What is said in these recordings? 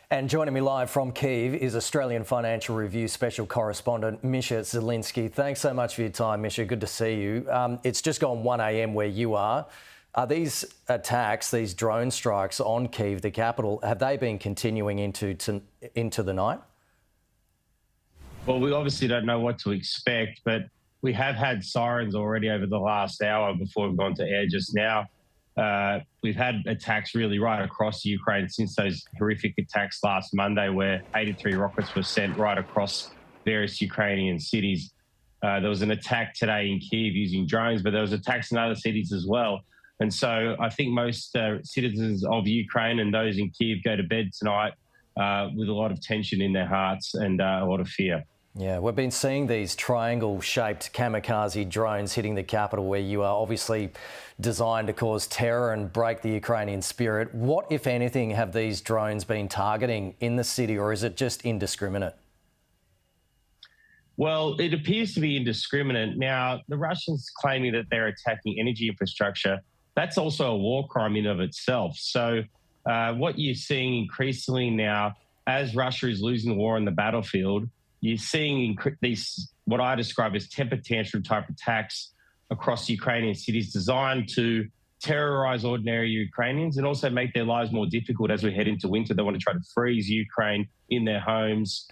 And joining me live from Kiev is Australian Financial Review Special Correspondent Misha Zelinsky. Thanks so much for your time, Misha. Good to see you. It's just gone 1 a.m. where you are. Are these attacks, these drone strikes on Kiev, the capital, have they been continuing into the night? Well, we obviously don't know what to expect, but we have had sirens already over the last hour before we've gone to air just now. We've had attacks really right across Ukraine since those horrific attacks last Monday where 83 rockets were sent right across various Ukrainian cities. There was an attack today in Kiev using drones, but there was attacks in other cities as well. And so I think most citizens of Ukraine and those in Kiev go to bed tonight with a lot of tension in their hearts and a lot of fear. Yeah, we've been seeing these triangle-shaped kamikaze drones hitting the capital where you are, obviously designed to cause terror and break the Ukrainian spirit. What, if anything, have these drones been targeting in the city, or is it just indiscriminate? Well, it appears to be indiscriminate. Now, the Russians claiming that they're attacking energy infrastructure, that's also a war crime in of itself. So what you're seeing increasingly now, as Russia is losing the war on the battlefield, you're seeing these, what I describe as temper tantrum type attacks across Ukrainian cities designed to terrorize ordinary Ukrainians and also make their lives more difficult as we head into winter. They want to try to freeze Ukraine in their homes,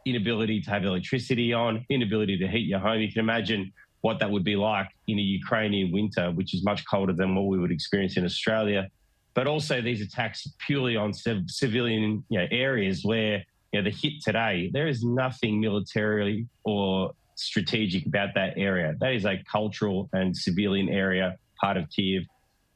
inability to have electricity on, inability to heat your home. You can imagine what that would be like in a Ukrainian winter, which is much colder than what we would experience in Australia. But also these attacks purely on civilian areas where the hit today, there is nothing militarily or strategic about that area. That is a cultural and civilian area, part of Kiev,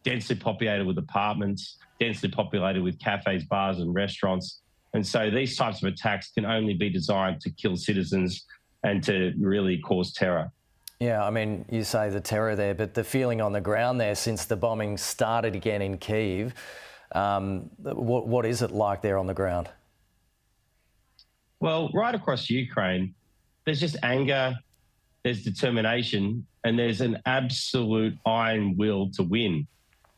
densely populated with apartments, densely populated with cafes, bars and restaurants. And so these types of attacks can only be designed to kill citizens and to really cause terror. Yeah, I mean, you say the terror there, but the feeling on the ground there since the bombing started again in Kiev, what is it like there on the ground? Well, right across Ukraine, there's just anger, there's determination, and there's an absolute iron will to win.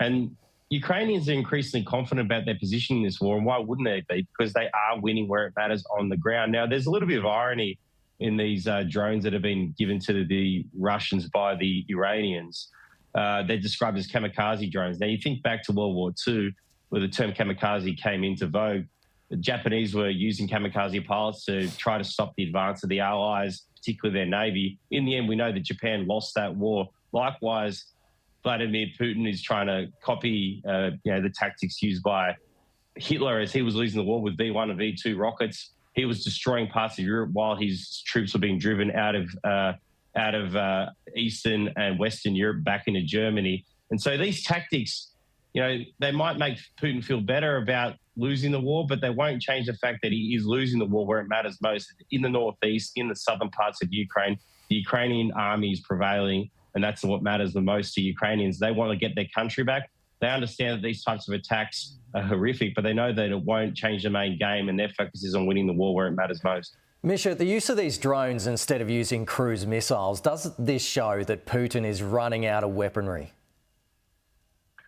And Ukrainians are increasingly confident about their position in this war, and why wouldn't they be? Because they are winning where it matters on the ground. Now, there's a little bit of irony in these drones that have been given to the Russians by the Iranians. They're described as kamikaze drones. Now, you think back to World War II, where the term kamikaze came into vogue. The Japanese were using kamikaze pilots to try to stop the advance of the Allies, particularly their Navy. In the end, we know that Japan lost that war. Likewise, Vladimir Putin is trying to copy the tactics used by Hitler as he was losing the war with V1 and V2 rockets. He was destroying parts of Europe while his troops were being driven out of Eastern and Western Europe back into Germany. And so these tactics, they might make Putin feel better about losing the war, but they won't change the fact that he is losing the war where it matters most, in the northeast, in the southern parts of Ukraine. The Ukrainian army is prevailing, and that's what matters the most to Ukrainians. They want to get their country back. They understand that these types of attacks are horrific, but they know that it won't change the main game, and their focus is on winning the war where it matters most. Misha, the use of these drones instead of using cruise missiles, does this show that Putin is running out of weaponry?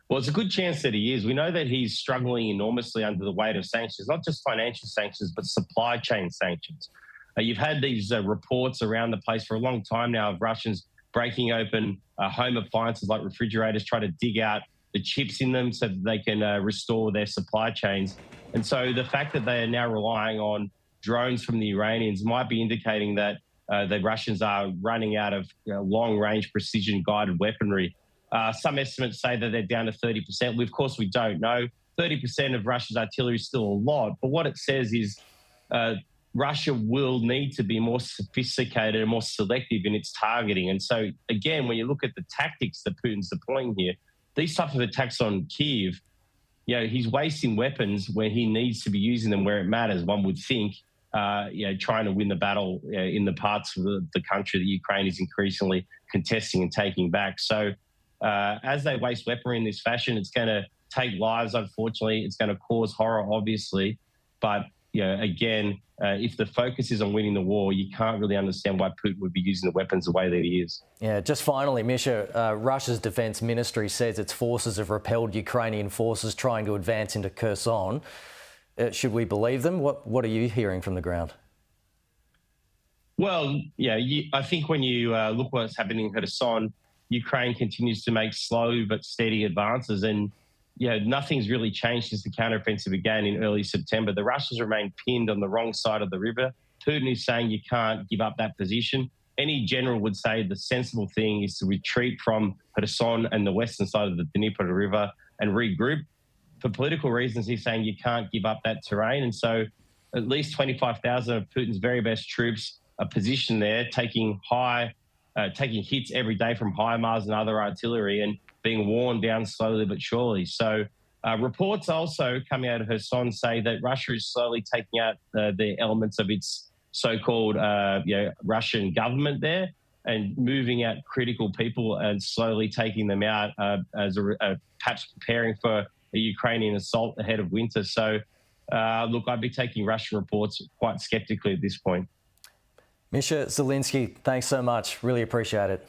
Well, it's a good chance that he is. We know that he's struggling enormously under the weight of sanctions, not just financial sanctions, but supply chain sanctions. You've had these reports around the place for a long time now of Russians breaking open home appliances like refrigerators, trying to dig out the chips in them so that they can restore their supply chains. And so the fact that they are now relying on drones from the Iranians might be indicating that the Russians are running out of long-range precision-guided weaponry. Some estimates say that they're down to 30%. Of course, we don't know. 30% of Russia's artillery is still a lot. But what it says is Russia will need to be more sophisticated and more selective in its targeting. And so, again, when you look at the tactics that Putin's deploying here, these types of attacks on Kiev, he's wasting weapons where he needs to be using them where it matters, one would think, trying to win the battle in the parts of the country that Ukraine is increasingly contesting and taking back. So as they waste weaponry in this fashion, it's going to take lives, unfortunately. It's going to cause horror, obviously. But, again, if the focus is on winning the war, you can't really understand why Putin would be using the weapons the way that he is. Yeah, just finally, Misha, Russia's defence ministry says its forces have repelled Ukrainian forces trying to advance into Kherson. Should we believe them? What are you hearing from the ground? Well, yeah, I think when you look what's happening in Kherson, Ukraine continues to make slow but steady advances. And, nothing's really changed since the counteroffensive began in early September. The Russians remain pinned on the wrong side of the river. Putin is saying you can't give up that position. Any general would say the sensible thing is to retreat from Kherson and the western side of the Dnieper River and regroup. For political reasons, he's saying you can't give up that terrain. And so at least 25,000 of Putin's very best troops are positioned there, taking hits every day from HIMARS and other artillery and being worn down slowly but surely. So reports also coming out of Kherson say that Russia is slowly taking out the elements of its so-called Russian government there and moving out critical people and slowly taking them out as perhaps preparing for a Ukrainian assault ahead of winter. So, look, I'd be taking Russian reports quite skeptically at this point. Misha, Zelinsky, thanks so much. Really appreciate it.